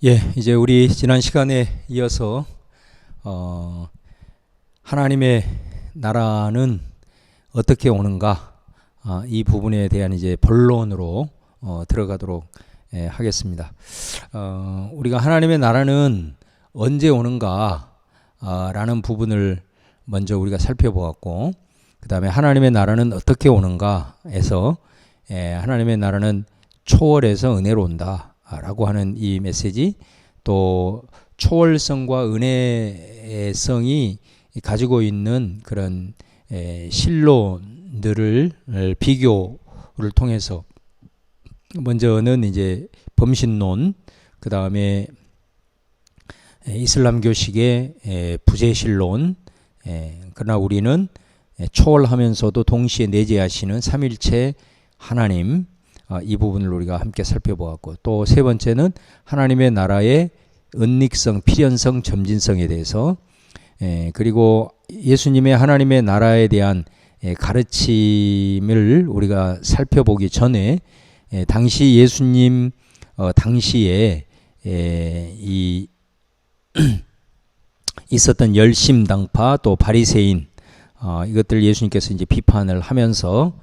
예, 이제 우리 지난 시간에 이어서 하나님의 나라는 어떻게 오는가, 이 부분에 대한 이제 본론으로 들어가도록 하겠습니다. 우리가 하나님의 나라는 언제 오는가 라는 부분을 먼저 우리가 살펴보았고, 그 다음에 하나님의 나라는 어떻게 오는가 해서 하나님의 나라는 초월해서 은혜로 온다 라고 하는 이 메시지, 또 초월성과 은혜성이 가지고 있는 그런 신론들을 비교를 통해서, 먼저는 이제 범신론, 그 다음에 이슬람교식의 부재신론, 그러나 우리는 초월하면서도 동시에 내재하시는 삼일체 하나님, 이 부분을 우리가 함께 살펴보았고, 또 세 번째는 하나님의 나라의 은닉성, 필연성, 점진성에 대해서, 그리고 예수님의 하나님의 나라에 대한 가르침을 우리가 살펴보기 전에 당시 예수님 당시에 이 있었던 열심당파, 또 바리새인, 이것들 예수님께서 이제 비판을 하면서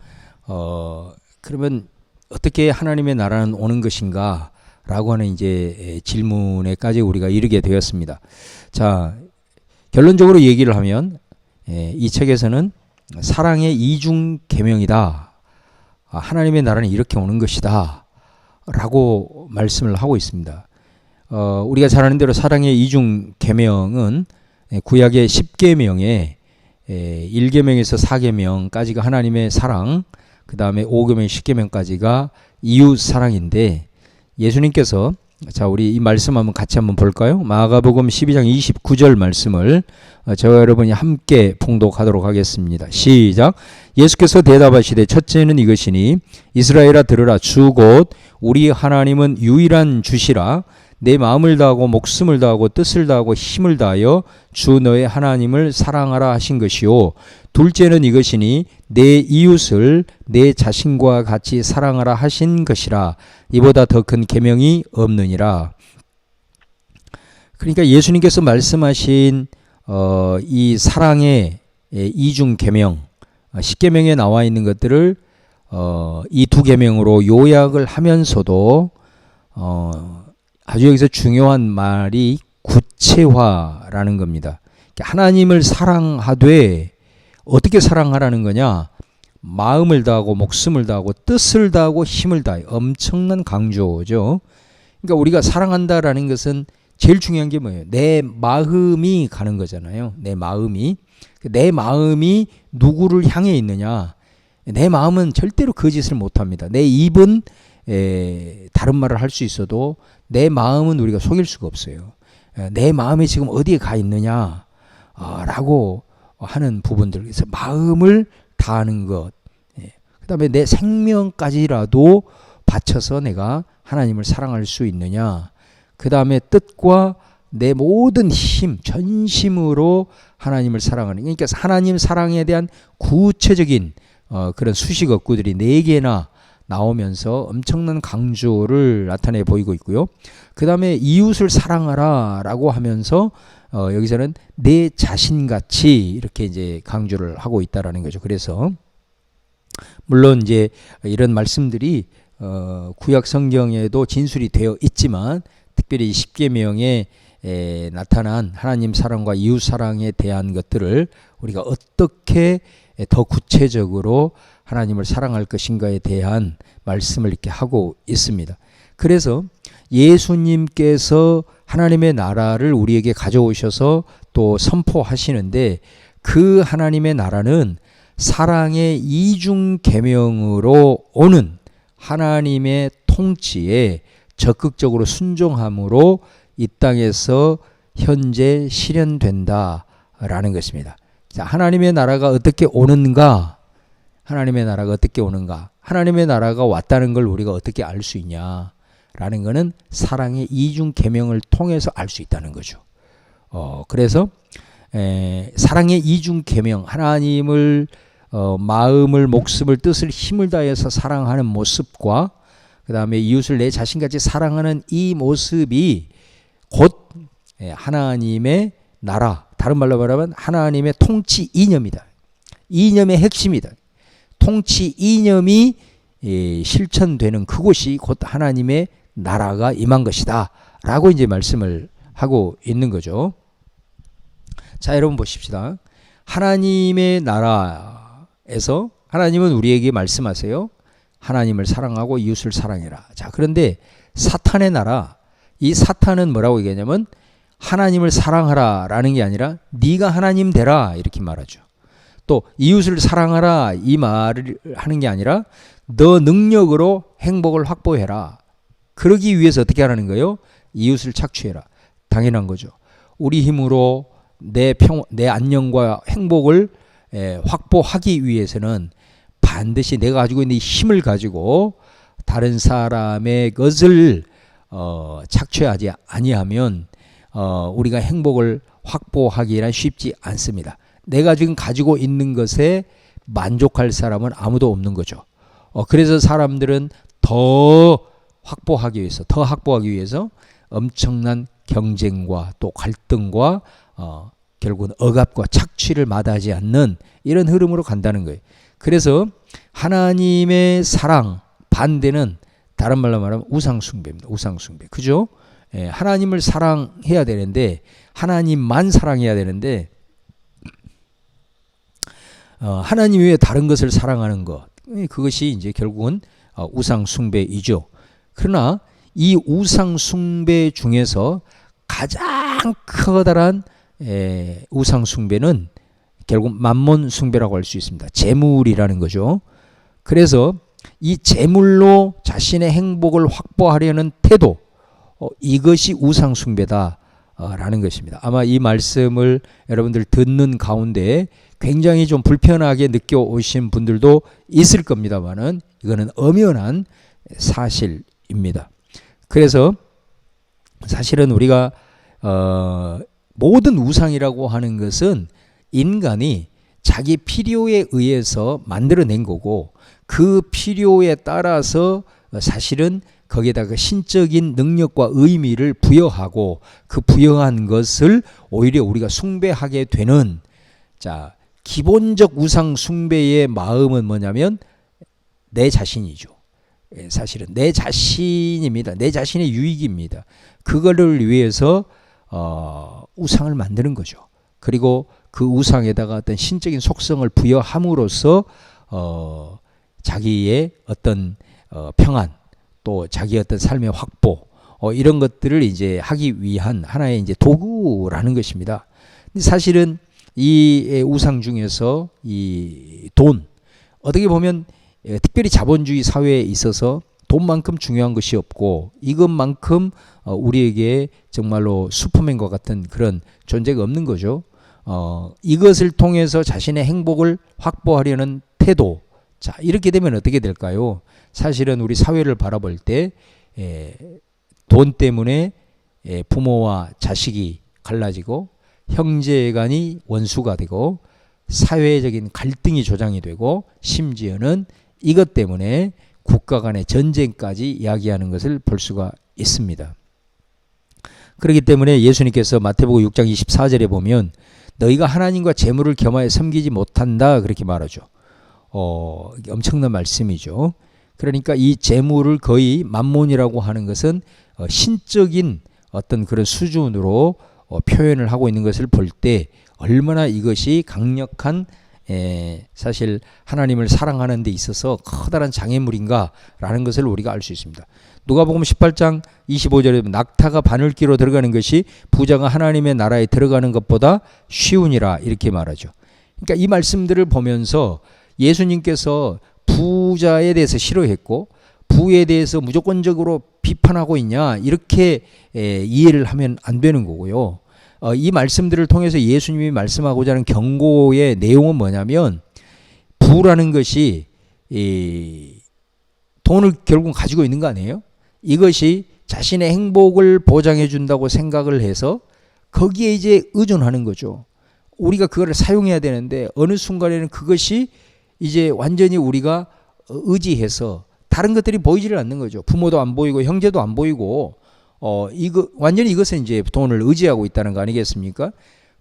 그러면 어떻게 하나님의 나라는 오는 것인가 라고 하는 이제 질문에까지 우리가 이르게 되었습니다. 자, 결론적으로 얘기를 하면 이 책에서는 사랑의 이중 계명이다, 하나님의 나라는 이렇게 오는 것이다 라고 말씀을 하고 있습니다. 우리가 잘 아는 대로 사랑의 이중 계명은 구약의 10계명에 1계명에서 4계명까지가 하나님의 사랑, 그 다음에 5계명, 10계명까지가 이웃 사랑인데, 예수님께서, 자, 우리 이 말씀 한번 같이 한번 볼까요? 마가복음 12장 29절 말씀을 저와 여러분이 함께 봉독하도록 하겠습니다. 시작. 예수께서 대답하시되 첫째는 이것이니 이스라엘아 들으라. 주 곧 우리 하나님은 유일한 주시라. 내 마음을 다하고 목숨을 다하고 뜻을 다하고 힘을 다하여 주 너의 하나님을 사랑하라 하신 것이요. 둘째는 이것이니 내 이웃을 내 자신과 같이 사랑하라 하신 것이라. 이보다 더 큰 계명이 없느니라. 그러니까 예수님께서 말씀하신 이 사랑의 이중 계명, 10계명에 나와 있는 것들을 이 두 계명으로 요약을 하면서도 아주 여기서 중요한 말이 구체화라는 겁니다. 하나님을 사랑하되 어떻게 사랑하라는 거냐? 마음을 다하고 목숨을 다하고 뜻을 다하고 힘을 다해. 엄청난 강조죠. 그러니까 우리가 사랑한다라는 것은 제일 중요한 게 뭐예요? 내 마음이 가는 거잖아요. 내 마음이 누구를 향해 있느냐? 내 마음은 절대로 그 짓을 못합니다. 내 입은 다른 말을 할 수 있어도 내 마음은 우리가 속일 수가 없어요. 내 마음이 지금 어디에 가 있느냐 라고 하는 부분들, 그래서 마음을 다하는 것, 그 다음에 내 생명까지라도 바쳐서 내가 하나님을 사랑할 수 있느냐, 그 다음에 뜻과 내 모든 힘, 전심으로 하나님을 사랑하는, 그러니까 하나님 사랑에 대한 구체적인 그런 수식어구들이 4개나 나오면서 엄청난 강조를 나타내 보이고 있고요. 그 다음에 이웃을 사랑하라 라고 하면서 여기서는 내 자신같이 이렇게 이제 강조를 하고 있다라는 거죠. 그래서 물론 이제 이런 말씀들이 구약 성경에도 진술이 되어 있지만, 특별히 10계명에 나타난 하나님 사랑과 이웃 사랑에 대한 것들을 우리가 어떻게 더 구체적으로 하나님을 사랑할 것인가에 대한 말씀을 이렇게 하고 있습니다. 그래서 예수님께서 하나님의 나라를 우리에게 가져오셔서 또 선포하시는데, 그 하나님의 나라는 사랑의 이중 계명으로 오는 하나님의 통치에 적극적으로 순종함으로 이 땅에서 현재 실현된다라는 것입니다. 자, 하나님의 나라가 어떻게 오는가? 하나님의 나라가 어떻게 오는가? 하나님의 나라가 왔다는 걸 우리가 어떻게 알 수 있냐? 라는 것은 사랑의 이중 계명을 통해서 알 수 있다는 거죠. 그래서 사랑의 이중 계명, 하나님을 마음을, 목숨을, 뜻을, 힘을 다해서 사랑하는 모습과 그 다음에 이웃을 내 자신같이 사랑하는 이 모습이 곧 하나님의 나라, 다른 말로 말하면 하나님의 통치 이념이다. 이념의 핵심이다. 통치 이념이 실천되는 그곳이 곧 하나님의 나라가 임한 것이다 라고 이제 말씀을 하고 있는 거죠. 자, 여러분 보십시다. 하나님의 나라에서 하나님은 우리에게 말씀하세요. 하나님을 사랑하고 이웃을 사랑해라. 자, 그런데 사탄의 나라, 이 사탄은 뭐라고 얘기하냐면 하나님을 사랑하라 라는 게 아니라 네가 하나님 되라 이렇게 말하죠. 또 이웃을 사랑하라 이 말을 하는 게 아니라 너 능력으로 행복을 확보해라. 그러기 위해서 어떻게 하라는 거예요? 이웃을 착취해라. 당연한 거죠. 우리 힘으로 내 안녕과 행복을 확보하기 위해서는 반드시 내가 가지고 있는 힘을 가지고 다른 사람의 것을 착취하지 아니하면 우리가 행복을 확보하기란 쉽지 않습니다. 내가 지금 가지고 있는 것에 만족할 사람은 아무도 없는 거죠. 그래서 사람들은 더 확보하기 위해서 엄청난 경쟁과 또 갈등과 결국은 억압과 착취를 마다하지 않는 이런 흐름으로 간다는 거예요. 그래서 하나님의 사랑 반대는 다른 말로 말하면 우상숭배입니다. 우상숭배. 그죠? 하나님을 사랑해야 되는데 하나님만 사랑해야 되는데 하나님 외에 다른 것을 사랑하는 것 그것이 이제 결국은 우상숭배이죠. 그러나 이 우상숭배 중에서 가장 커다란 우상숭배는 결국 만몬숭배라고 할 수 있습니다. 재물이라는 거죠. 그래서 이 재물로 자신의 행복을 확보하려는 태도 이것이 우상숭배다라는 것입니다. 아마 이 말씀을 여러분들 듣는 가운데 굉장히 좀 불편하게 느껴오신 분들도 있을 겁니다만은 이거는 엄연한 사실입니다. 그래서 사실은 우리가 모든 우상이라고 하는 것은 인간이 자기 필요에 의해서 만들어낸 거고 그 필요에 따라서 사실은 거기에다가 신적인 능력과 의미를 부여하고 그 부여한 것을 오히려 우리가 숭배하게 되는 자 기본적 우상 숭배의 마음은 뭐냐면 내 자신이죠. 사실은 내 자신입니다. 내 자신의 유익입니다. 그거를 위해서 우상을 만드는 거죠. 그리고 그 우상에다가 어떤 신적인 속성을 부여함으로써 자기의 어떤 평안 또 자기의 어떤 삶의 확보 이런 것들을 이제 하기 위한 하나의 이제 도구라는 것입니다. 사실은 이 우상 중에서 이 돈 어떻게 보면 특별히 자본주의 사회에 있어서 돈만큼 중요한 것이 없고 이것만큼 우리에게 정말로 슈퍼맨과 같은 그런 존재가 없는 거죠. 이것을 통해서 자신의 행복을 확보하려는 태도. 자, 이렇게 되면 어떻게 될까요? 사실은 우리 사회를 바라볼 때 돈 때문에 부모와 자식이 갈라지고 형제간이 원수가 되고 사회적인 갈등이 조장이 되고 심지어는 이것 때문에 국가 간의 전쟁까지 이야기하는 것을 볼 수가 있습니다. 그렇기 때문에 예수님께서 마태복음 6장 24절에 보면 너희가 하나님과 재물을 겸하여 섬기지 못한다 그렇게 말하죠. 엄청난 말씀이죠. 그러니까 이 재물을 거의 만몬이라고 하는 것은 신적인 어떤 그런 수준으로 표현을 하고 있는 것을 볼 때 얼마나 이것이 강력한 사실 하나님을 사랑하는 데 있어서 커다란 장애물인가라는 것을 우리가 알 수 있습니다. 누가복음 18장 25절에 낙타가 바늘귀로 들어가는 것이 부자가 하나님의 나라에 들어가는 것보다 쉬우니라 이렇게 말하죠. 그러니까 이 말씀들을 보면서 예수님께서 부자에 대해서 싫어했고 부에 대해서 무조건적으로 비판하고 있냐 이렇게 이해를 하면 안 되는 거고요. 이 말씀들을 통해서 예수님이 말씀하고자 하는 경고의 내용은 뭐냐면 부라는 것이 돈을 결국 가지고 있는 거 아니에요? 이것이 자신의 행복을 보장해 준다고 생각을 해서 거기에 이제 의존하는 거죠. 우리가 그거를 사용해야 되는데 어느 순간에는 그것이 이제 완전히 우리가 의지해서 다른 것들이 보이지를 않는 거죠. 부모도 안 보이고 형제도 안 보이고 이거 완전히 이것은 이제 돈을 의지하고 있다는 거 아니겠습니까?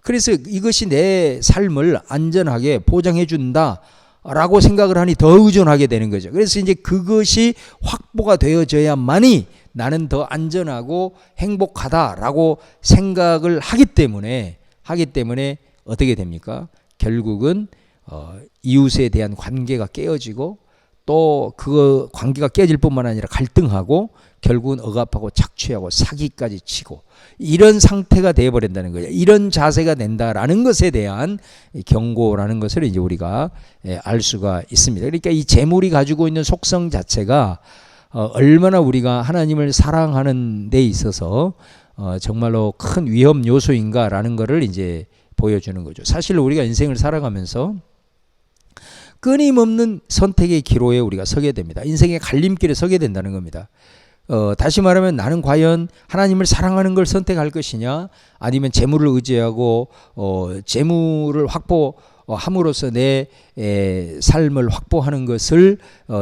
그래서 이것이 내 삶을 안전하게 보장해 준다라고 생각을 하니 더 의존하게 되는 거죠. 그래서 이제 그것이 확보가 되어져야만이 나는 더 안전하고 행복하다라고 생각을 하기 때문에 어떻게 됩니까? 결국은 이웃에 대한 관계가 깨어지고 또 그 관계가 깨질 뿐만 아니라 갈등하고 결국은 억압하고 착취하고 사기까지 치고 이런 상태가 되어버린다는 거예요. 이런 자세가 된다라는 것에 대한 경고라는 것을 이제 우리가 알 수가 있습니다. 그러니까 이 재물이 가지고 있는 속성 자체가 얼마나 우리가 하나님을 사랑하는 데 있어서 정말로 큰 위험 요소인가라는 것을 이제 보여주는 거죠. 사실 우리가 인생을 살아가면서 끊임없는 선택의 기로에 우리가 서게 됩니다. 인생의 갈림길에 서게 된다는 겁니다. 다시 말하면 나는 과연 하나님을 사랑하는 걸 선택할 것이냐 아니면 재물을 의지하고 재물을 확보함으로써 내 삶을 확보하는 것을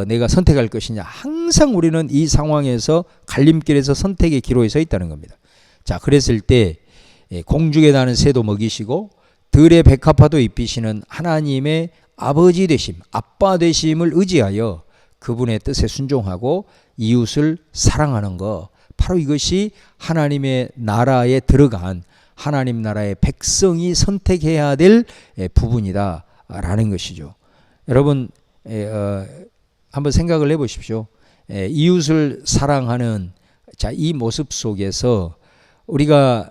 내가 선택할 것이냐. 항상 우리는 이 상황에서 갈림길에서 선택의 기로에 서 있다는 겁니다. 자, 그랬을 때 공중에 나는 새도 먹이시고 들의 백합화도 입히시는 하나님의 아버지 되심, 아빠 되심을 의지하여 그분의 뜻에 순종하고 이웃을 사랑하는 것, 바로 이것이 하나님의 나라에 들어간 하나님 나라의 백성이 선택해야 될 부분이다라는 것이죠. 여러분 한번 생각을 해보십시오. 이웃을 사랑하는 이 모습 속에서 우리가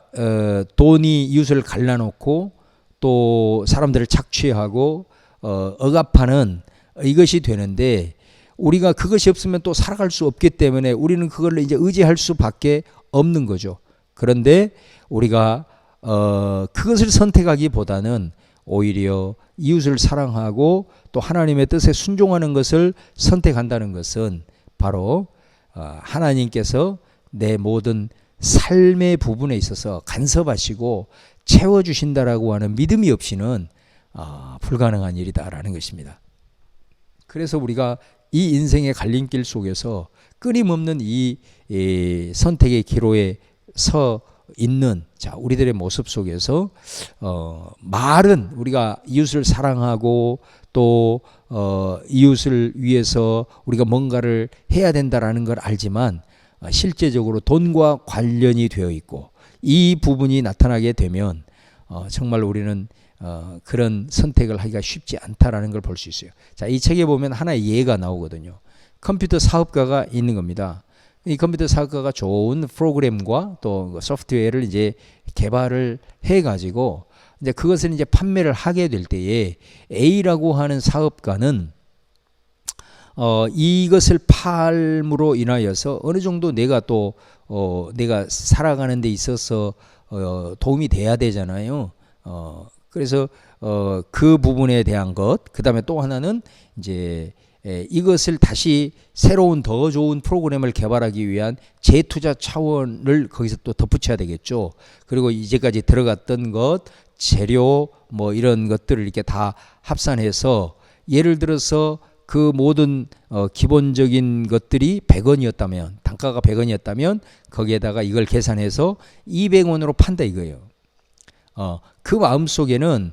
돈이 이웃을 갈라놓고 또 사람들을 착취하고 억압하는 이것이 되는데 우리가 그것이 없으면 또 살아갈 수 없기 때문에 우리는 그걸 이제 의지할 수밖에 없는 거죠. 그런데 우리가 그것을 선택하기보다는 오히려 이웃을 사랑하고 또 하나님의 뜻에 순종하는 것을 선택한다는 것은 바로 하나님께서 내 모든 삶의 부분에 있어서 간섭하시고 채워주신다라고 하는 믿음이 없이는 불가능한 일이다라는 것입니다. 그래서 우리가 이 인생의 갈림길 속에서 끊임없는 이 선택의 기로에 서 있는 우리들의 모습 속에서 말은 우리가 이웃을 사랑하고 또 이웃을 위해서 우리가 뭔가를 해야 된다라는 걸 알지만 실제적으로 돈과 관련이 되어 있고 이 부분이 나타나게 되면 정말 우리는 그런 선택을 하기가 쉽지 않다라는 걸 볼 수 있어요. 자, 이 책에 보면 하나의 예가 나오거든요. 컴퓨터 사업가가 있는 겁니다. 이 컴퓨터 사업가가 좋은 프로그램과 또 소프트웨어를 이제 개발을 해가지고 이제 그것을 이제 판매를 하게 될 때에 A라고 하는 사업가는 이것을 팔므로 인하여서 어느 정도 내가 또 내가 살아가는 데 있어서 도움이 돼야 되잖아요. 그래서 그 부분에 대한 것, 그 다음에 또 하나는 이제 이것을 다시 새로운 더 좋은 프로그램을 개발하기 위한 재투자 차원을 거기서 또 덧붙여야 되겠죠. 그리고 이제까지 들어갔던 것, 재료 뭐 이런 것들을 이렇게 다 합산해서 예를 들어서 그 모든 기본적인 것들이 100원이었다면 단가가 100원이었다면 거기에다가 이걸 계산해서 200원으로 판다 이거예요. 그 마음속에는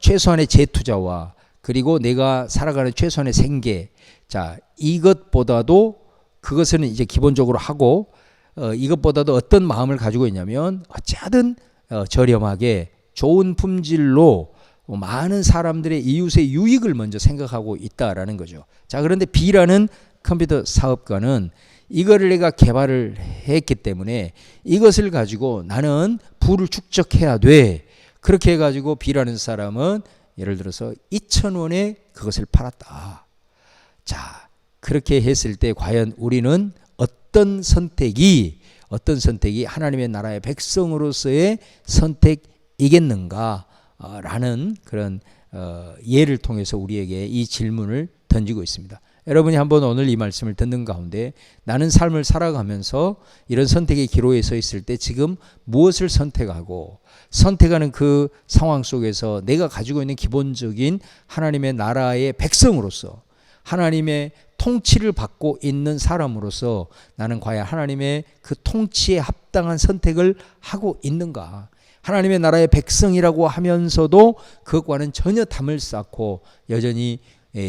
최소한의 재투자와 그리고 내가 살아가는 최소한의 생계, 자 이것보다도 그것은 이제 기본적으로 하고 이것보다도 어떤 마음을 가지고 있냐면 어찌하든 저렴하게 좋은 품질로 많은 사람들의 이웃의 유익을 먼저 생각하고 있다라는 거죠. 자, 그런데 B라는 컴퓨터 사업가는 이거를 내가 개발을 했기 때문에 이것을 가지고 나는 부를 축적해야 돼. 그렇게 해가지고 B라는 사람은 예를 들어서 2,000원에 그것을 팔았다. 자, 그렇게 했을 때 과연 우리는 어떤 선택이 하나님의 나라의 백성으로서의 선택이겠는가? 라는 그런 예를 통해서 우리에게 이 질문을 던지고 있습니다. 여러분이 한번 오늘 이 말씀을 듣는 가운데 나는 삶을 살아가면서 이런 선택의 기로에 서 있을 때 지금 무엇을 선택하고 선택하는 그 상황 속에서 내가 가지고 있는 기본적인 하나님의 나라의 백성으로서 하나님의 통치를 받고 있는 사람으로서 나는 과연 하나님의 그 통치에 합당한 선택을 하고 있는가? 하나님의 나라의 백성이라고 하면서도 그것과는 전혀 담을 쌓고 여전히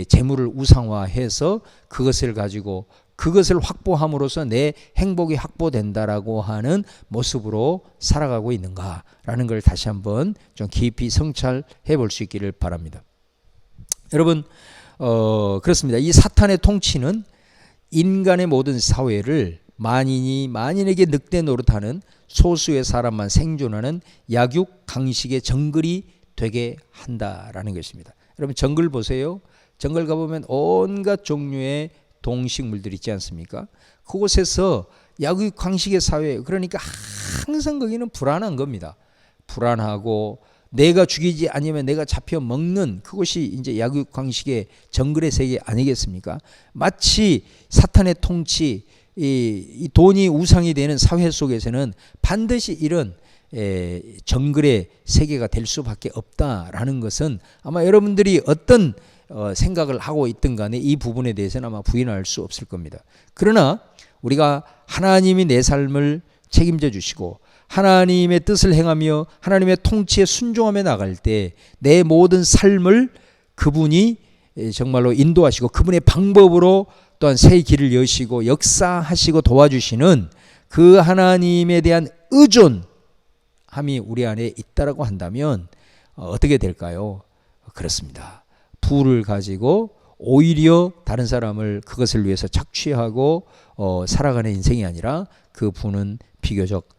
재물을 우상화해서 그것을 가지고 그것을 확보함으로써 내 행복이 확보된다라고 하는 모습으로 살아가고 있는가라는 걸 다시 한번 좀 깊이 성찰해 볼 수 있기를 바랍니다. 여러분, 그렇습니다. 이 사탄의 통치는 인간의 모든 사회를 만인이 만인에게 늑대 노릇하는 소수의 사람만 생존하는 약육 강식의 정글이 되게 한다라는 것입니다. 여러분, 정글 보세요. 정글 가보면 온갖 종류의 동식물들 있지 않습니까? 그곳에서 약육 강식의 사회, 그러니까 항상 거기는 불안한 겁니다. 불안하고 내가 죽이지 아니면 내가 잡혀 먹는 그것이 이제 약육 강식의 정글의 세계 아니겠습니까? 마치 사탄의 통치, 이 돈이 우상이 되는 사회 속에서는 반드시 이런 정글의 세계가 될 수밖에 없다라는 것은 아마 여러분들이 어떤 생각을 하고 있든 간에 이 부분에 대해서는 아마 부인할 수 없을 겁니다. 그러나 우리가 하나님이 내 삶을 책임져 주시고 하나님의 뜻을 행하며 하나님의 통치에 순종하며 나갈 때 내 모든 삶을 그분이 정말로 인도하시고 그분의 방법으로 또한 새 길을 여시고 역사하시고 도와주시는 그 하나님에 대한 의존함이 우리 안에 있다라고 한다면 어떻게 될까요? 그렇습니다. 부를 가지고 오히려 다른 사람을 그것을 위해서 착취하고 살아가는 인생이 아니라 그 부는 비교적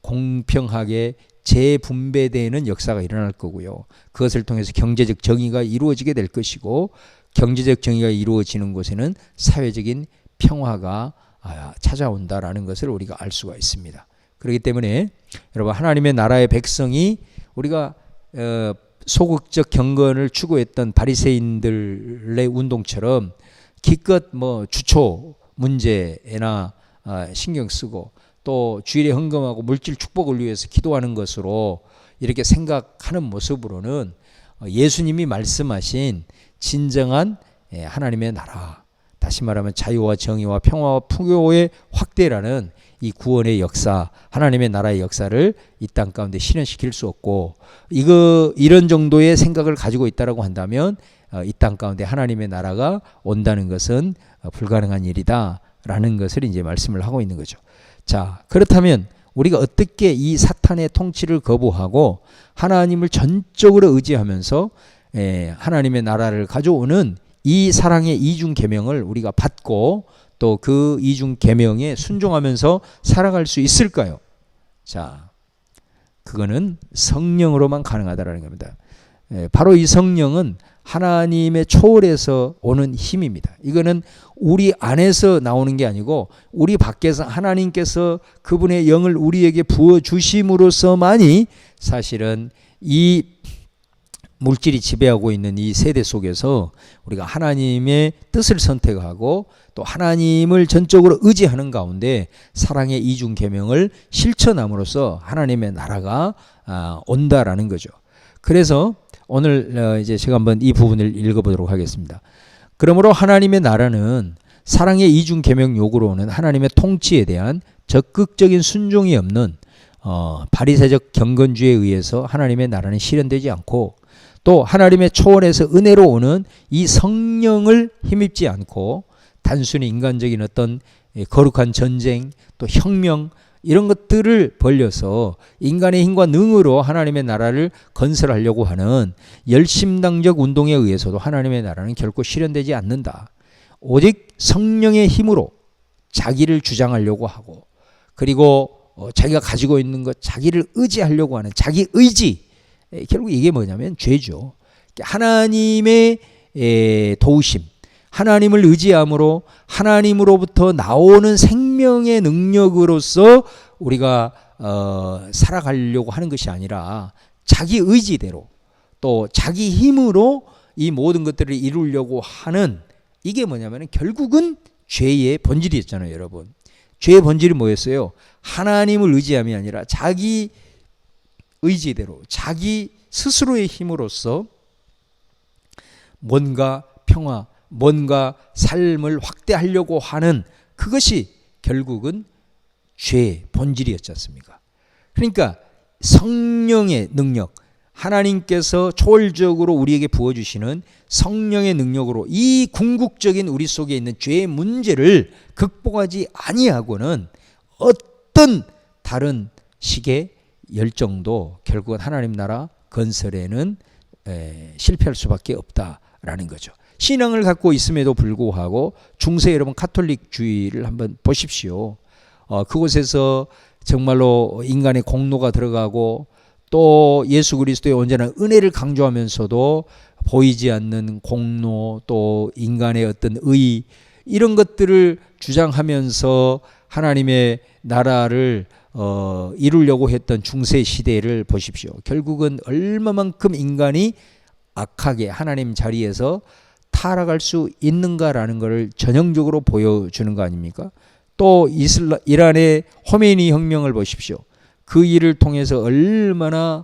공평하게 재분배되는 역사가 일어날 거고요. 그것을 통해서 경제적 정의가 이루어지게 될 것이고 경제적 정의가 이루어지는 곳에는 사회적인 평화가 찾아온다라는 것을 우리가 알 수가 있습니다. 그렇기 때문에 여러분, 하나님의 나라의 백성이 우리가 소극적 경건을 추구했던 바리새인들의 운동처럼 기껏 뭐 주초 문제나 신경 쓰고 또 주일에 헌금하고 물질 축복을 위해서 기도하는 것으로 이렇게 생각하는 모습으로는 예수님이 말씀하신 진정한 하나님의 나라, 다시 말하면 자유와 정의와 평화와 풍요의 확대라는 이 구원의 역사, 하나님의 나라의 역사를 이 땅 가운데 실현시킬 수 없고 이런 정도의 생각을 가지고 있다라고 한다면 이 땅 가운데 하나님의 나라가 온다는 것은 불가능한 일이다라는 것을 이제 말씀을 하고 있는 거죠. 자, 그렇다면 우리가 어떻게 이 사탄의 통치를 거부하고 하나님을 전적으로 의지하면서 하나님의 나라를 가져오는 이 사랑의 이중 계명을 우리가 받고 또 그 이중 계명에 순종하면서 살아갈 수 있을까요? 자, 그거는 성령으로만 가능하다라는 겁니다. 바로 이 성령은 하나님의 초월에서 오는 힘입니다. 이거는 우리 안에서 나오는 게 아니고 우리 밖에서 하나님께서 그분의 영을 우리에게 부어주심으로써만이 사실은 이 물질이 지배하고 있는 이 세대 속에서 우리가 하나님의 뜻을 선택하고 또 하나님을 전적으로 의지하는 가운데 사랑의 이중 계명을 실천함으로써 하나님의 나라가 온다라는 거죠. 그래서 오늘 이제 제가 한번 이 부분을 읽어보도록 하겠습니다. 그러므로 하나님의 나라는 사랑의 이중 계명 요구로는 하나님의 통치에 대한 적극적인 순종이 없는 바리새적 경건주의에 의해서 하나님의 나라는 실현되지 않고 또 하나님의 초월에서 은혜로 오는 이 성령을 힘입지 않고 단순히 인간적인 어떤 거룩한 전쟁 또 혁명 이런 것들을 벌려서 인간의 힘과 능으로 하나님의 나라를 건설하려고 하는 열심당적 운동에 의해서도 하나님의 나라는 결코 실현되지 않는다. 오직 성령의 힘으로 자기를 주장하려고 하고 그리고 자기가 가지고 있는 것 자기를 의지하려고 하는 자기 의지, 결국 이게 뭐냐면 죄죠. 하나님의 도우심, 하나님을 의지함으로 하나님으로부터 나오는 생명의 능력으로서 우리가 살아가려고 하는 것이 아니라 자기 의지대로 또 자기 힘으로 이 모든 것들을 이루려고 하는, 이게 뭐냐면 결국은 죄의 본질이었잖아요, 여러분. 죄의 본질이 뭐였어요? 하나님을 의지함이 아니라 자기 의지대로 자기 스스로의 힘으로써 뭔가 평화, 뭔가 삶을 확대하려고 하는 그것이 결국은 죄의 본질이었지 않습니까? 그러니까 성령의 능력, 하나님께서 초월적으로 우리에게 부어주시는 성령의 능력으로 이 궁극적인 우리 속에 있는 죄의 문제를 극복하지 아니하고는 어떤 다른 식의 열정도 결국은 하나님 나라 건설에는 실패할 수밖에 없다라는 거죠. 신앙을 갖고 있음에도 불구하고 중세 여러분 카톨릭주의를 한번 보십시오. 그곳에서 정말로 인간의 공로가 들어가고 또 예수 그리스도의 온전한 은혜를 강조하면서도 보이지 않는 공로 또 인간의 어떤 의 이런 것들을 주장하면서 하나님의 나라를 이루려고 했던 중세 시대를 보십시오. 결국은 얼마만큼 인간이 악하게 하나님 자리에서 타락할 수 있는가라는 것을 전형적으로 보여주는 거 아닙니까? 또 이란의 호메니 혁명을 보십시오. 그 일을 통해서 얼마나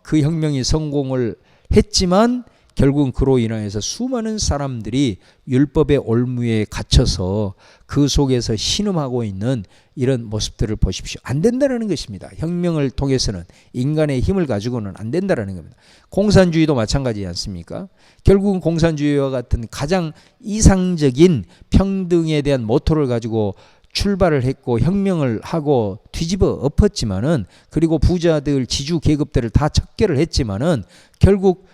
그 혁명이 성공을 했지만 결국은 그로 인하여서 수많은 사람들이 율법의 올무에 갇혀서 그 속에서 신음하고 있는 이런 모습들을 보십시오. 안 된다는 것입니다. 혁명을 통해서는 인간의 힘을 가지고는 안 된다는 겁니다. 공산주의도 마찬가지지 않습니까? 결국은 공산주의와 같은 가장 이상적인 평등에 대한 모토를 가지고 출발을 했고 혁명을 하고 뒤집어 엎었지만은 그리고 부자들 지주 계급들을 다 척결을 했지만은 결국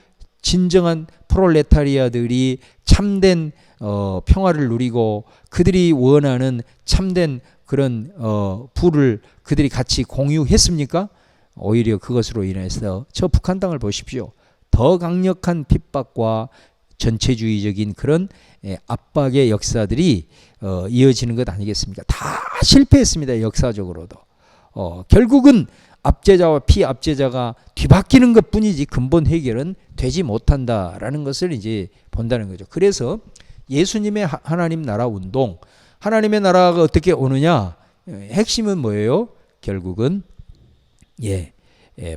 진정한 프롤레타리아들이 참된 평화를 누리고 그들이 원하는 참된 그런 부를 그들이 같이 공유했습니까? 오히려 그것으로 인해서 저 북한 땅을 보십시오. 더 강력한 핍박과 전체주의적인 그런 압박의 역사들이 이어지는 것 아니겠습니까? 다 실패했습니다. 역사적으로도. 결국은 압제자와 피압제자가 뒤바뀌는 것뿐이지 근본 해결은 되지 못한다라는 것을 이제 본다는 거죠. 그래서 예수님의 하나님 나라 운동, 하나님의 나라가 어떻게 오느냐? 핵심은 뭐예요? 결국은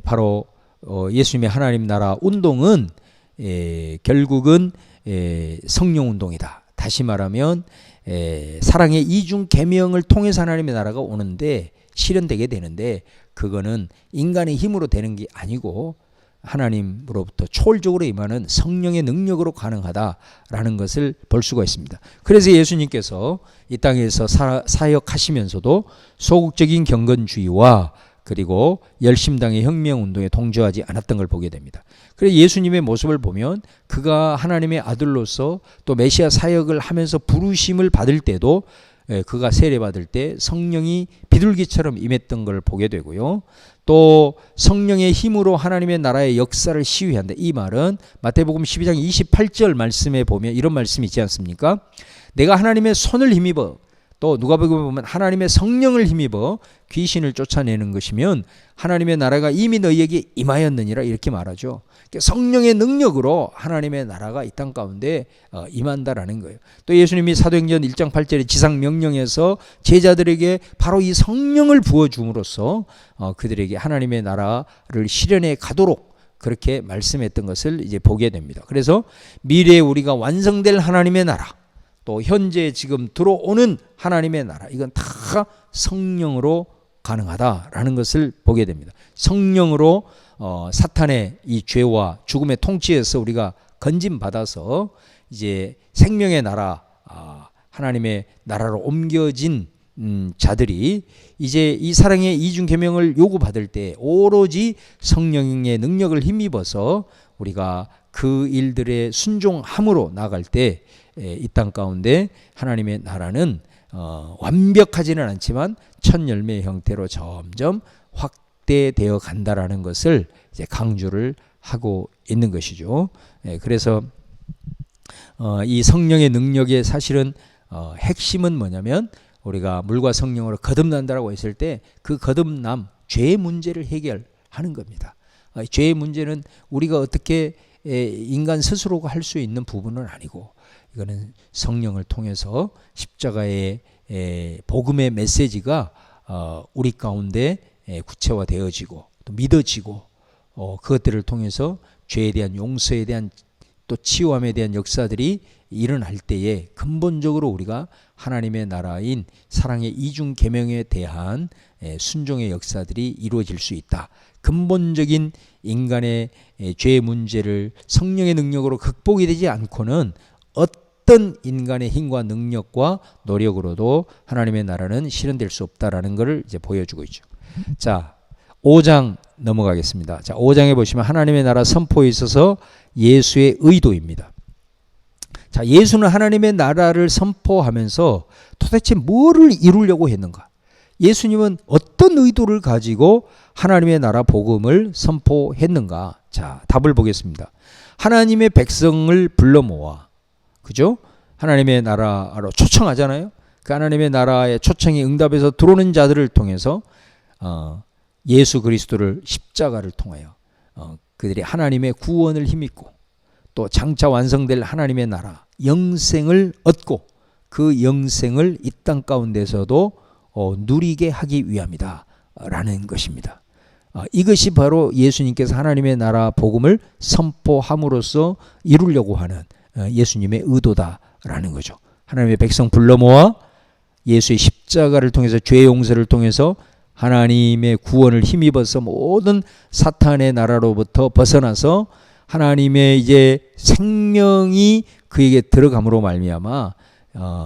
바로 예수님의 하나님 나라 운동은 결국은 성령 운동이다. 다시 말하면 사랑의 이중 계명을 통해서 하나님의 나라가 오는데 실현되게 되는데 그거는 인간의 힘으로 되는 게 아니고 하나님으로부터 초월적으로 임하는 성령의 능력으로 가능하다라는 것을 볼 수가 있습니다. 그래서 예수님께서 이 땅에서 사역하시면서도 소극적인 경건주의와 그리고 열심당의 혁명운동에 동조하지 않았던 걸 보게 됩니다. 그래서 예수님의 모습을 보면 그가 하나님의 아들로서 또 메시아 사역을 하면서 부르심을 받을 때도 그가 세례받을 때 성령이 비둘기처럼 임했던 걸 보게 되고요. 또 성령의 힘으로 하나님의 나라의 역사를 시위한다. 이 말은 마태복음 12장 28절 말씀에 보면 이런 말씀이 있지 않습니까? 내가 하나님의 손을 힘입어 또 누가복음에 보면 하나님의 성령을 힘입어 귀신을 쫓아내는 것이면 하나님의 나라가 이미 너희에게 임하였느니라 이렇게 말하죠. 성령의 능력으로 하나님의 나라가 이 땅 가운데 임한다라는 거예요. 또 예수님이 사도행전 1장 8절에 지상명령에서 제자들에게 바로 이 성령을 부어줌으로써 그들에게 하나님의 나라를 실현해 가도록 그렇게 말씀했던 것을 이제 보게 됩니다. 그래서 미래에 우리가 완성될 하나님의 나라 또 현재 지금 들어오는 하나님의 나라 이건 다 성령으로 가능하다라는 것을 보게 됩니다. 성령으로 사탄의 이 죄와 죽음의 통치에서 우리가 건짐받아서 이제 생명의 나라 하나님의 나라로 옮겨진 자들이 이제 이 사랑의 이중 계명을 요구받을 때 오로지 성령의 능력을 힘입어서 우리가 그 일들에 순종함으로 나갈 때 이 땅 가운데 하나님의 나라는 완벽하지는 않지만 첫 열매의 형태로 점점 확대되어 간다라는 것을 이제 강조를 하고 있는 것이죠. 그래서 이 성령의 능력의 사실은 핵심은 뭐냐면 우리가 물과 성령으로 거듭난다라고 했을 때 그 거듭남 죄의 문제를 해결하는 겁니다. 죄의 문제는 우리가 어떻게 인간 스스로가 할 수 있는 부분은 아니고 이거는 성령을 통해서 십자가의 복음의 메시지가 우리 가운데 구체화되어지고 또 믿어지고 그것들을 통해서 죄에 대한 용서에 대한 또 치유함에 대한 역사들이 일어날 때에 근본적으로 우리가 하나님의 나라인 사랑의 이중 계명에 대한 순종의 역사들이 이루어질 수 있다. 근본적인 인간의 죄의 문제를 성령의 능력으로 극복이 되지 않고는 어떤 인간의 힘과 능력과 노력으로도 하나님의 나라는 실현될 수 없다라는 것을 이제 보여주고 있죠. 자, 5장 넘어가겠습니다. 자, 5장에 보시면 하나님의 나라 선포에 있어서 예수의 의도입니다. 자, 예수는 하나님의 나라를 선포하면서 도대체 뭐를 이루려고 했는가? 예수님은 어떤 의도를 가지고 하나님의 나라 복음을 선포했는가? 자, 답을 보겠습니다. 하나님의 백성을 불러 모아, 그죠? 하나님의 나라로 초청하잖아요. 그 하나님의 나라의 초청이 응답해서 들어오는 자들을 통해서 예수 그리스도를 십자가를 통하여 그들이 하나님의 구원을 힘입고 또 장차 완성될 하나님의 나라 영생을 얻고 그 영생을 이 땅 가운데서도 누리게 하기 위함이다 라는 것입니다. 이것이 바로 예수님께서 하나님의 나라 복음을 선포함으로써 이루려고 하는 예수님의 의도다라는 거죠. 하나님의 백성 불러 모아 예수의 십자가를 통해서 죄의 용서를 통해서 하나님의 구원을 힘입어서 모든 사탄의 나라로부터 벗어나서 하나님의 이제 생명이 그에게 들어감으로 말미암아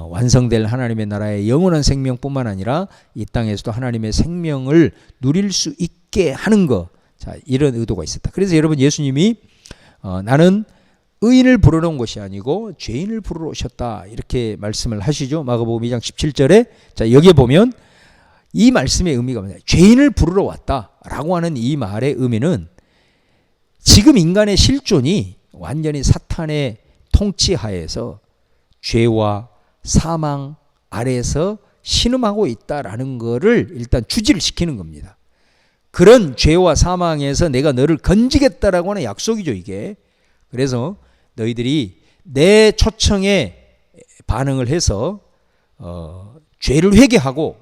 완성될 하나님의 나라의 영원한 생명뿐만 아니라 이 땅에서도 하나님의 생명을 누릴 수 있게 하는 것. 자, 이런 의도가 있었다. 그래서 여러분 예수님이 나는 의인을 부르러 온 것이 아니고 죄인을 부르러 오셨다 이렇게 말씀을 하시죠. 마가복음 2장 17절에 자, 여기에 보면 이 말씀의 의미가 뭐냐? 죄인을 부르러 왔다라고 하는 이 말의 의미는 지금 인간의 실존이 완전히 사탄의 통치하에서 죄와 사망 아래에서 신음하고 있다라는 것을 일단 주지를 시키는 겁니다. 그런 죄와 사망에서 내가 너를 건지겠다라고 하는 약속이죠, 이게. 그래서 너희들이 내 초청에 반응을 해서 죄를 회개하고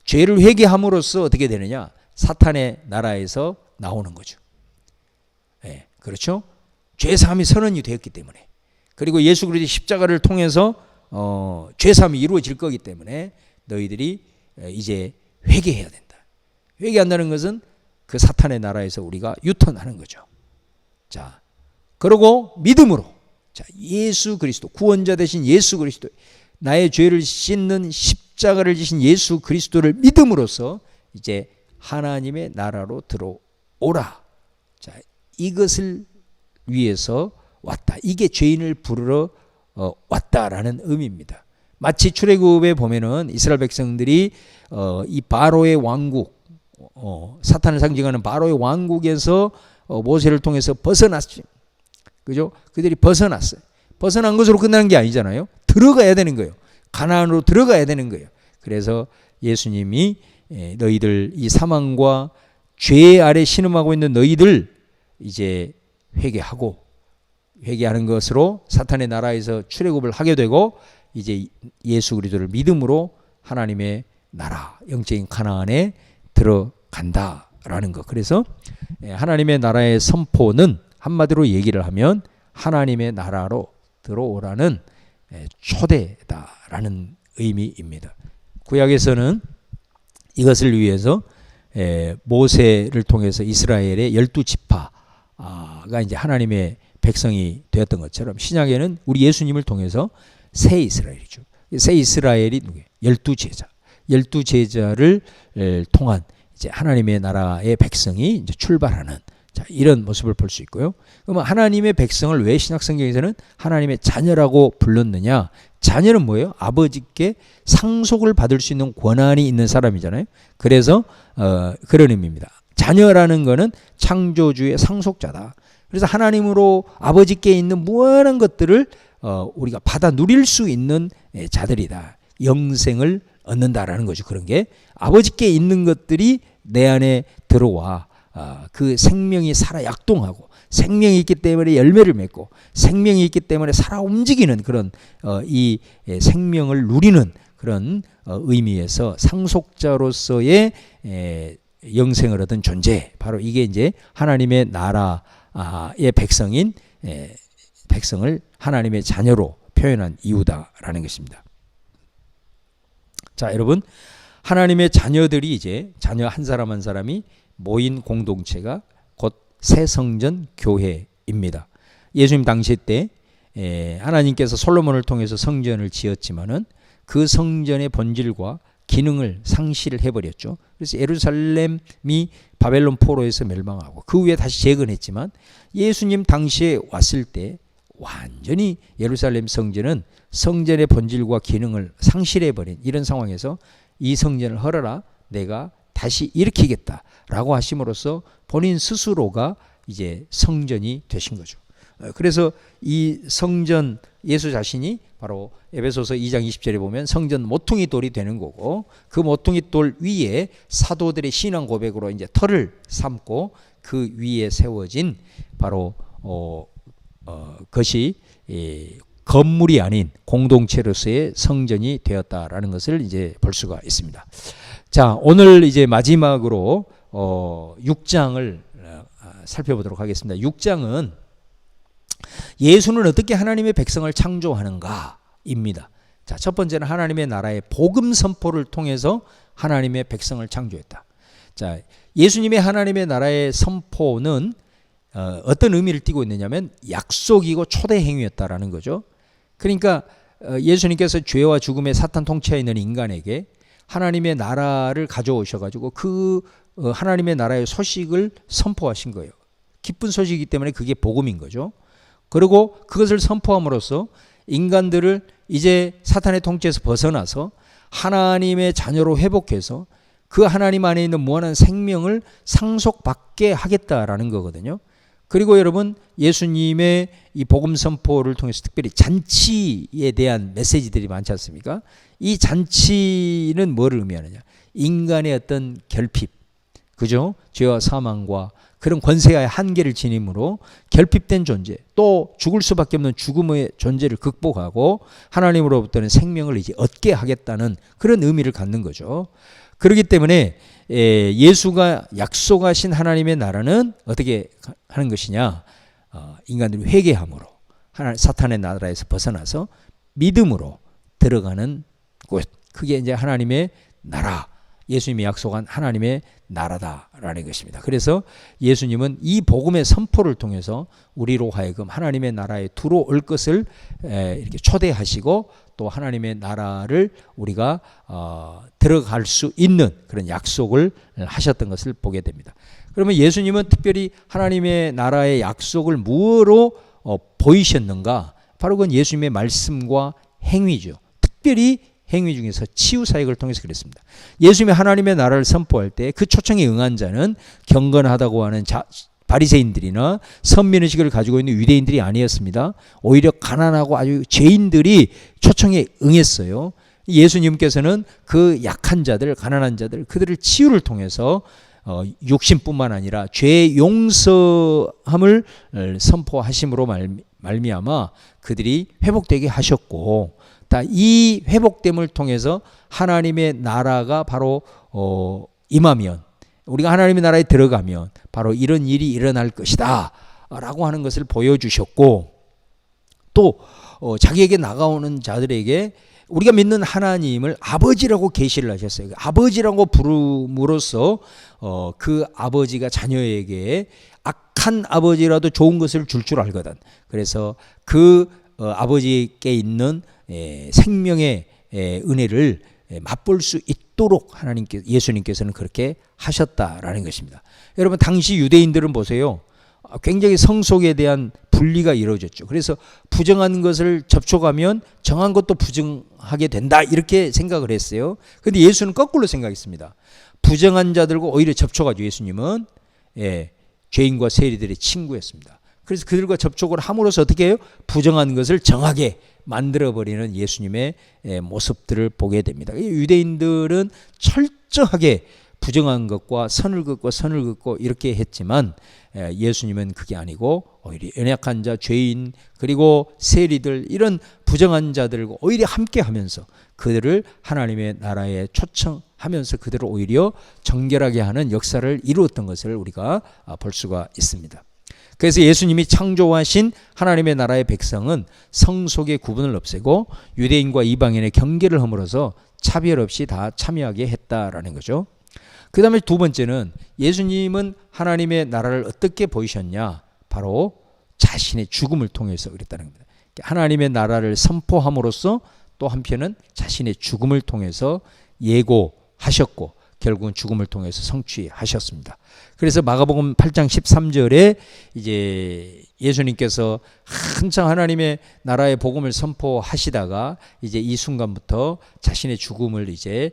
죄를 회개함으로써 어떻게 되느냐? 사탄의 나라에서 나오는 거죠. 네, 그렇죠? 죄사함이 선언이 되었기 때문에, 그리고 예수 그리스도의 십자가를 통해서 죄사함이 이루어질 거기 때문에 너희들이 이제 회개해야 된다. 회개한다는 것은 그 사탄의 나라에서 우리가 유턴하는 거죠. 자, 그리고 믿음으로 자, 예수 그리스도 구원자 되신 예수 그리스도 나의 죄를 씻는 십자가를 지신 예수 그리스도를 믿음으로써 이제 하나님의 나라로 들어오라. 자, 이것을 위해서 왔다. 이게 죄인을 부르러 왔다라는 의미입니다. 마치 출애굽에 보면은 이스라엘 백성들이 이 바로의 왕국, 사탄을 상징하는 바로의 왕국에서 모세를 통해서 벗어났죠. 그죠? 그들이 벗어났어요. 벗어난 것으로 끝나는 게 아니잖아요. 들어가야 되는 거예요. 가나안으로 들어가야 되는 거예요. 그래서 예수님이 너희들 이 사망과 죄 아래 신음하고 있는 너희들 이제 회개하는 것으로 사탄의 나라에서 출애굽을 하게 되고 이제 예수 그리스도를 믿음으로 하나님의 나라 영적인 가나안에 들어간다라는 것. 그래서 하나님의 나라의 선포는 한마디로 얘기를 하면 하나님의 나라로 들어오라는 초대다라는 의미입니다. 구약에서는 이것을 위해서 모세를 통해서 이스라엘의 12지파가 이제 하나님의 백성이 되었던 것처럼 신약에는 우리 예수님을 통해서 새 이스라엘이죠. 새 이스라엘이 누구예요? 12제자. 12제자를 통한 이제 하나님의 나라의 백성이 이제 출발하는 자, 이런 모습을 볼 수 있고요. 그러면 하나님의 백성을 왜 신약 성경에서는 하나님의 자녀라고 불렀느냐? 자녀는 뭐예요? 아버지께 상속을 받을 수 있는 권한이 있는 사람이잖아요. 그래서 그런 의미입니다. 자녀라는 것은 창조주의 상속자다. 그래서 하나님으로 아버지께 있는 무한한 것들을 우리가 받아 누릴 수 있는 자들이다. 영생을 얻는다라는 거죠. 그런 게 아버지께 있는 것들이 내 안에 들어와 그 생명이 살아 약동하고 생명이 있기 때문에 열매를 맺고 생명이 있기 때문에 살아 움직이는 그런 이 생명을 누리는 그런 의미에서 상속자로서의 영생을 얻은 존재, 바로 이게 이제 하나님의 나라 의 백성인 백성을 하나님의 자녀로 표현한 이유다라는 것입니다. 자, 여러분, 하나님의 자녀들이 이제 자녀 한 사람 한 사람이 모인 공동체가 곧 새 성전 교회입니다. 예수님 당시 때 하나님께서 솔로몬을 통해서 성전을 지었지만은 그 성전의 본질과 기능을 상실을 해버렸죠. 그래서 예루살렘이 바벨론 포로에서 멸망하고 그 후에 다시 재건했지만 예수님 당시에 왔을 때 완전히 예루살렘 성전은 성전의 본질과 기능을 상실해버린 이런 상황에서 이 성전을 헐어라, 내가 다시 일으키겠다라고 하심으로써 본인 스스로가 이제 성전이 되신 거죠. 그래서 이 성전, 예수 자신이 바로 에베소서 2장 20절에 보면 성전 모퉁이 돌이 되는 거고, 그 모퉁이 돌 위에 사도들의 신앙 고백으로 이제 터를 삼고 그 위에 세워진 바로 그것이 건물이 아닌 공동체로서의 성전이 되었다라는 것을 이제 볼 수가 있습니다. 자, 오늘 이제 마지막으로 6장을 살펴보도록 하겠습니다. 6장은 예수는 어떻게 하나님의 백성을 창조하는가입니다. 자, 첫 번째는 하나님의 나라의 복음 선포를 통해서 하나님의 백성을 창조했다. 자, 예수님의 하나님의 나라의 선포는 어떤 의미를 띠고 있느냐면 약속이고 초대 행위였다라는 거죠. 그러니까 예수님께서 죄와 죽음의 사탄 통치에 있는 인간에게 하나님의 나라를 가져오셔가지고 그 하나님의 나라의 소식을 선포하신 거예요. 기쁜 소식이기 때문에 그게 복음인 거죠. 그리고 그것을 선포함으로써 인간들을 이제 사탄의 통치에서 벗어나서 하나님의 자녀로 회복해서 그 하나님 안에 있는 무한한 생명을 상속받게 하겠다라는 거거든요. 그리고 여러분, 예수님의 이 복음 선포를 통해서 특별히 잔치에 대한 메시지들이 많지 않습니까? 이 잔치는 뭐를 의미하느냐? 인간의 어떤 결핍, 그죠? 죄와 사망과 그런 권세의 한계를 지님으로 결핍된 존재, 또 죽을 수밖에 없는 죽음의 존재를 극복하고 하나님으로부터는 생명을 이제 얻게 하겠다는 그런 의미를 갖는 거죠. 그렇기 때문에 예수가 약속하신 하나님의 나라는 어떻게 하는 것이냐? 인간들이 회개함으로 사탄의 나라에서 벗어나서 믿음으로 들어가는 곳, 그게 이제 하나님의 나라, 예수님이 약속한 하나님의 나라다라는 것입니다. 그래서 예수님은 이 복음의 선포를 통해서 우리로 하여금 하나님의 나라에 들어올 것을 이렇게 초대하시고 또 하나님의 나라를 우리가 들어갈 수 있는 그런 약속을 하셨던 것을 보게 됩니다. 그러면 예수님은 특별히 하나님의 나라의 약속을 무엇으로 보이셨는가? 바로 그건 예수님의 말씀과 행위죠. 특별히 행위 중에서 치유 사역을 통해서 그랬습니다. 예수님이 하나님의 나라를 선포할 때 그 초청에 응한 자는 경건하다고 하는 바리새인들이나 선민의식을 가지고 있는 유대인들이 아니었습니다. 오히려 가난하고 아주 죄인들이 초청에 응했어요. 예수님께서는 그 약한 자들, 가난한 자들, 그들을 치유를 통해서 육신뿐만 아니라 죄의 용서함을 선포하심으로 말미암아 그들이 회복되게 하셨고, 이 회복됨을 통해서 하나님의 나라가 바로 임하면, 우리가 하나님의 나라에 들어가면 바로 이런 일이 일어날 것이다 라고 하는 것을 보여주셨고, 또 자기에게 나가오는 자들에게 우리가 믿는 하나님을 아버지라고 계시를 하셨어요. 아버지라고 부름으로써 그 아버지가 자녀에게 악한 아버지라도 좋은 것을 줄 줄 알거든. 그래서 그 아버지께 있는 생명의 은혜를 맛볼 수 있도록 예수님께서는 그렇게 하셨다라는 것입니다. 여러분, 당시 유대인들은 보세요. 굉장히 성속에 대한 분리가 이루어졌죠. 그래서 부정한 것을 접촉하면 정한 것도 부정하게 된다, 이렇게 생각을 했어요. 그런데 예수는 거꾸로 생각했습니다. 부정한 자들과 오히려 접촉하죠. 예수님은 죄인과 세리들의 친구였습니다. 그래서 그들과 접촉을 함으로써 어떻게 해요? 부정한 것을 정하게 만들어버리는 예수님의 모습들을 보게 됩니다. 유대인들은 철저하게 부정한 것과 선을 긋고 선을 긋고 이렇게 했지만 예수님은 그게 아니고 오히려 연약한 자, 죄인, 그리고 세리들, 이런 부정한 자들과 오히려 함께 하면서 그들을 하나님의 나라에 초청하면서 그들을 오히려 정결하게 하는 역사를 이루었던 것을 우리가 볼 수가 있습니다. 그래서 예수님이 창조하신 하나님의 나라의 백성은 성속의 구분을 없애고 유대인과 이방인의 경계를 허물어서 차별 없이 다 참여하게 했다라는 거죠. 그 다음에 두 번째는 예수님은 하나님의 나라를 어떻게 보이셨냐? 바로 자신의 죽음을 통해서 그랬다는 겁니다. 하나님의 나라를 선포함으로써 또 한편은 자신의 죽음을 통해서 예고하셨고 결국은 죽음을 통해서 성취하셨습니다. 그래서 마가복음 8장 13절에 이제 예수님께서 한창 하나님의 나라의 복음을 선포하시다가 이제 이 순간부터 자신의 죽음을 이제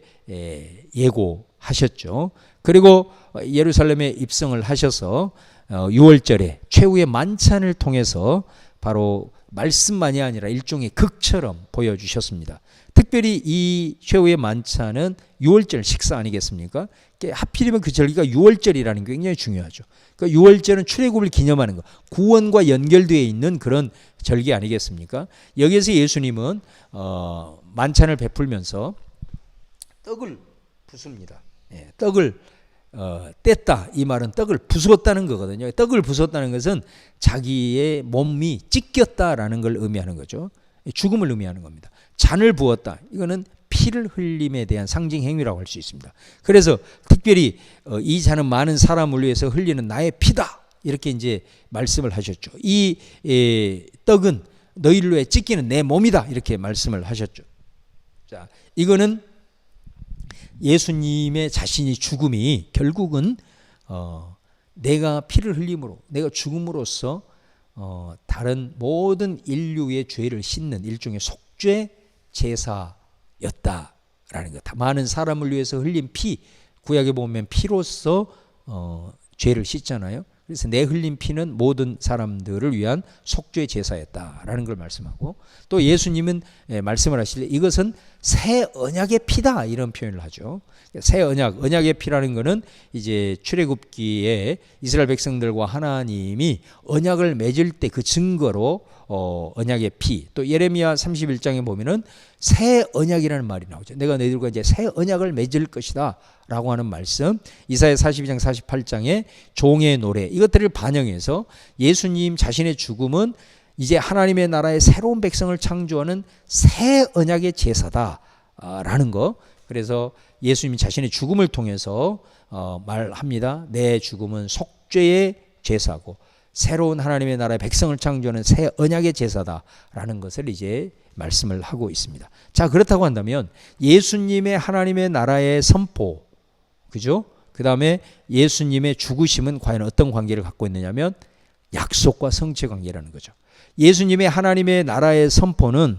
예고하셨죠. 그리고 예루살렘에 입성을 하셔서 6월절에 최후의 만찬을 통해서 바로 말씀만이 아니라 일종의 극처럼 보여주셨습니다. 특별히 이 최후의 만찬은 6월절 식사 아니겠습니까? 하필이면 그 절기가 6월절이라는 게 굉장히 중요하죠. 그러니까 6월절은 출애굽을 기념하는 거, 구원과 연결되어 있는 그런 절기 아니겠습니까? 여기에서 예수님은 만찬을 베풀면서 떡을 부숩니다. 떡을 뗐다, 이 말은 떡을 부수었다는 거거든요. 떡을 부수었다는 것은 자기의 몸이 찢겼다라는 걸 의미하는 거죠. 죽음을 의미하는 겁니다. 잔을 부었다, 이거는 피를 흘림에 대한 상징 행위라고 할 수 있습니다. 그래서 특별히 이 잔은 많은 사람을 위해서 흘리는 나의 피다, 이렇게 이제 말씀을 하셨죠. 이 떡은 너희를 위해 찢기는 내 몸이다, 이렇게 말씀을 하셨죠. 자, 이거는 예수님의 자신이 죽음이 결국은 내가 피를 흘림으로, 내가 죽음으로써 다른 모든 인류의 죄를 씻는 일종의 속죄 제사였다라는 것. 많은 사람을 위해서 흘린 피, 구약에 보면 피로써 죄를 씻잖아요. 그래서 내 흘린 피는 모든 사람들을 위한 속죄 제사였다라는 걸 말씀하고, 또 예수님은 말씀을 하실 때 이것은 새 언약의 피다, 이런 표현을 하죠. 새 언약, 언약의 피라는 것은 이제 출애굽기에 이스라엘 백성들과 하나님이 언약을 맺을 때 그 증거로 언약의 피, 또 예레미야 31장에 보면은 새 언약이라는 말이 나오죠. 내가 너희들과 이제 새 언약을 맺을 것이다 라고 하는 말씀, 이사야 42장 48장에 종의 노래, 이것들을 반영해서 예수님 자신의 죽음은 이제 하나님의 나라의 새로운 백성을 창조하는 새 언약의 제사다라는 거. 그래서 예수님이 자신의 죽음을 통해서 말합니다. 내 죽음은 속죄의 제사고 새로운 하나님의 나라의 백성을 창조하는 새 언약의 제사다라는 것을 이제 말씀을 하고 있습니다. 자, 그렇다고 한다면 예수님의 하나님의 나라의 선포, 그죠? 그 다음에 예수님의 죽으심은 과연 어떤 관계를 갖고 있느냐면 약속과 성취 관계라는 거죠. 예수님의 하나님의 나라의 선포는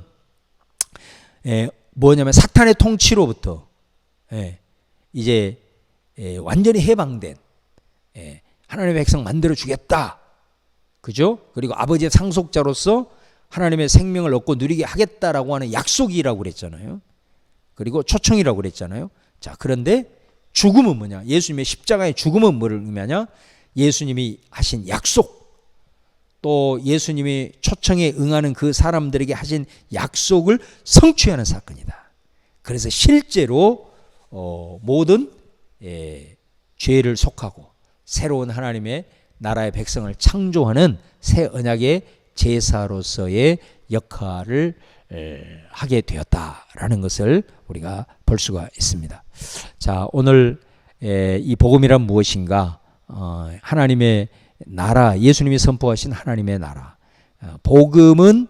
뭐냐면 사탄의 통치로부터 이제 완전히 해방된 하나님의 백성 만들어 주겠다, 그죠? 그리고 아버지의 상속자로서 하나님의 생명을 얻고 누리게 하겠다라고 하는 약속이라고 그랬잖아요. 그리고 초청이라고 그랬잖아요. 자, 그런데 죽음은 뭐냐? 예수님의 십자가의 죽음은 뭐를 의미하냐? 예수님이 하신 약속, 또 예수님이 초청에 응하는 그 사람들에게 하신 약속을 성취하는 사건이다. 그래서 실제로 모든 죄를 속하고 새로운 하나님의 나라의 백성을 창조하는 새 언약의 제사로서의 역할을 하게 되었다라는 것을 우리가 볼 수가 있습니다. 자, 오늘 이 복음이란 무엇인가? 하나님의 나라, 예수님이 선포하신 하나님의 나라. 복음은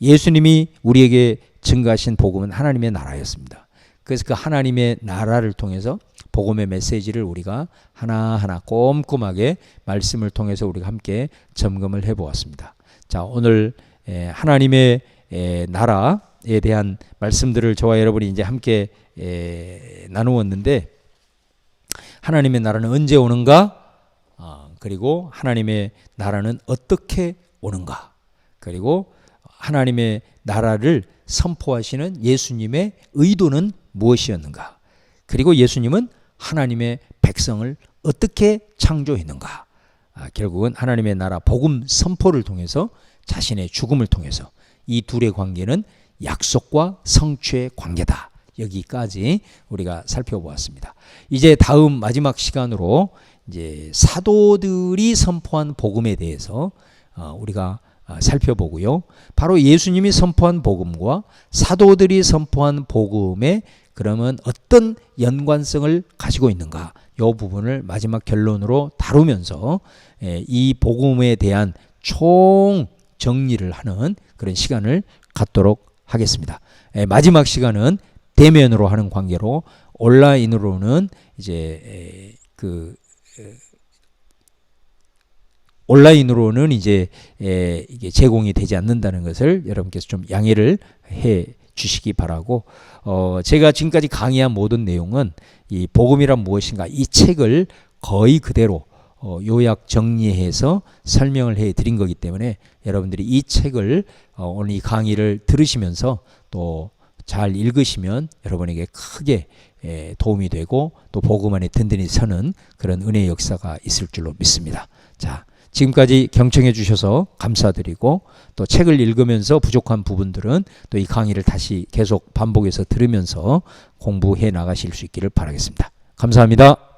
예수님이 우리에게 증거하신 복음은 하나님의 나라였습니다. 그래서 그 하나님의 나라를 통해서 복음의 메시지를 우리가 하나하나 꼼꼼하게 말씀을 통해서 우리가 함께 점검을 해보았습니다. 자, 오늘 하나님의 나라에 대한 말씀들을 저와 여러분이 이제 함께 나누었는데, 하나님의 나라는 언제 오는가? 그리고 하나님의 나라는 어떻게 오는가? 그리고 하나님의 나라를 선포하시는 예수님의 의도는 무엇이었는가? 그리고 예수님은 하나님의 백성을 어떻게 창조했는가? 결국은 하나님의 나라 복음 선포를 통해서, 자신의 죽음을 통해서 이 둘의 관계는 약속과 성취의 관계다. 여기까지 우리가 살펴보았습니다. 이제 다음 마지막 시간으로 이제 사도들이 선포한 복음에 대해서 우리가 살펴보고요. 바로 예수님이 선포한 복음과 사도들이 선포한 복음에 그러면 어떤 연관성을 가지고 있는가, 이 부분을 마지막 결론으로 다루면서 이 복음에 대한 총 정리를 하는 그런 시간을 갖도록 하겠습니다. 마지막 시간은 대면으로 하는 관계로 온라인으로는 이제 온라인으로는 이제 이게 제공이 되지 않는다는 것을 여러분께서 좀 양해를 해 주시기 바라고, 제가 지금까지 강의한 모든 내용은 이 복음이란 무엇인가 이 책을 거의 그대로 요약 정리해서 설명을 해 드린 거기 때문에 여러분들이 이 책을 오늘 이 강의를 들으시면서 또 잘 읽으시면 여러분에게 크게 도움이 되고 또 복음 안에 든든히 서는 그런 은혜의 역사가 있을 줄로 믿습니다. 자, 지금까지 경청해 주셔서 감사드리고, 또 책을 읽으면서 부족한 부분들은 또 이 강의를 다시 계속 반복해서 들으면서 공부해 나가실 수 있기를 바라겠습니다. 감사합니다.